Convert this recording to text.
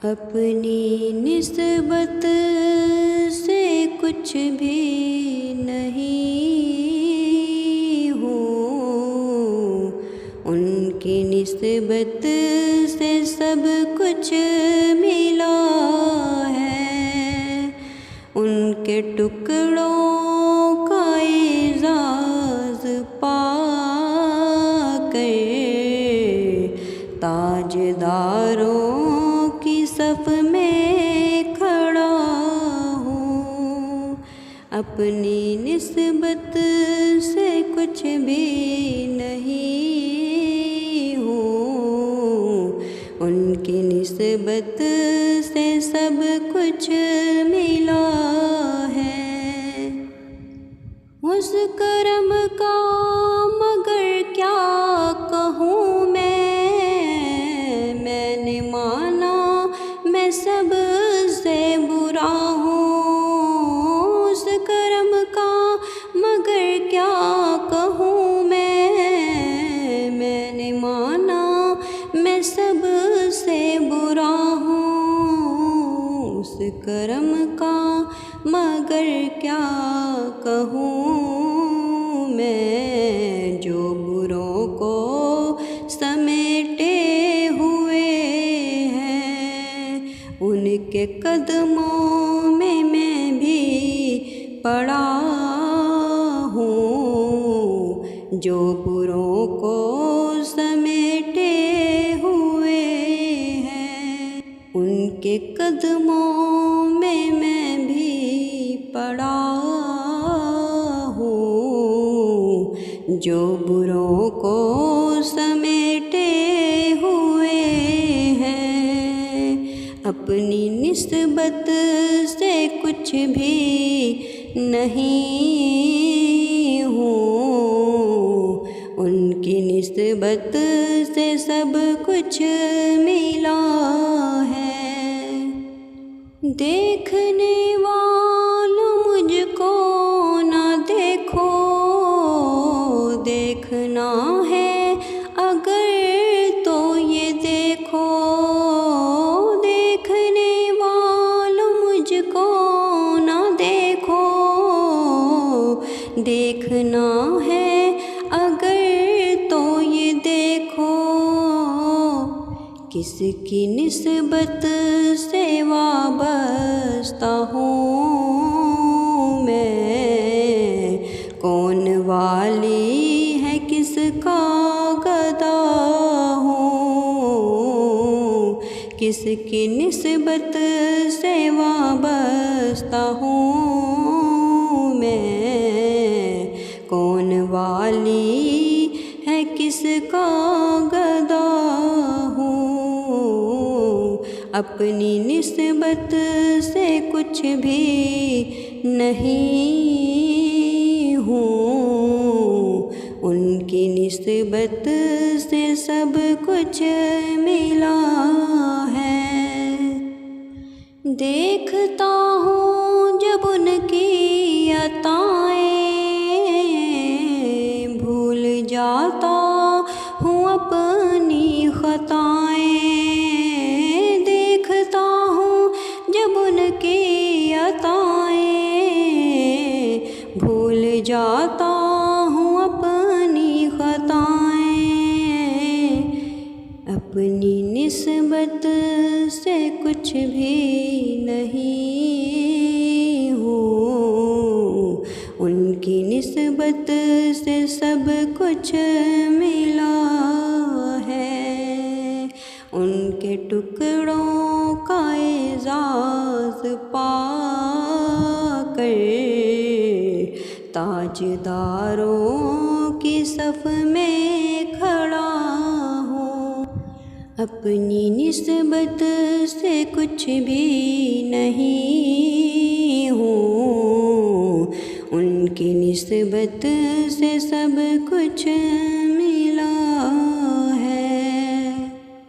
अपनी निस्बत से कुछ भी नहीं हूँ, उनकी निस्बत से सब कुछ मिला है। उनके टुकड़ों का एजाज़ पाकर ताजदारों की सफ़ में खड़ा हूँ। अपनी निस्बत से कुछ भी नहीं हूँ, उनकी निस्बत से सब कुछ मिला है। उस करम का मगर क्या कहूँ मैंने माना मैं सब से बुरा हूँ। उस करम का मगर क्या कहूँ मैंने माना मैं सब से बुरा हूँ। उस करम का मगर क्या कहूँ मैं, जो बुरों को समेटे हुए हैं। उनके कदमों में मैं भी पड़ा हूँ, जो बुरों को समेटे हुए हैं। उनके कदमों में मैं भी पड़ा हूँ, जो बुरों को समेटे हुए हैं। अपनी निस्बत से कुछ भी नहीं हूँ, उनकी निस्बत से सब कुछ मिला है। देखने वालों मुझको ना देखो, देखना है अगर तो ये देखो। देखने वालों मुझको ना देखो, देखना है अगर तो ये देखो। किसकी निस्बत से वाबस्ता हूँ मैं, कौन वाली है किसका गदा हूँ। किसकी निस्बत से वाबस्ता हूँ मैं, कौन वाली है किसका गदा हूँ। अपनी निस्बत से कुछ भी नहीं हूँ, उनकी निस्बत से सब कुछ मिला है। देखता हूँ जब उनकी अताएं, भूल जाता हूँ अपनी खताएं। देखता हूँ जब उनकी अताएं, भूल जाता हूँ अपनी खताएं। अपनी निस्बत से कुछ भी नहीं हूँ, उनकी निस्बत से सब कुछ मिला है। उनके टुकड़ों का एजाज़ पाकर ताजदारों की सफ़ में खड़ा हूँ। अपनी निस्बत से कुछ भी नहीं हूँ, उनकी निस्बत से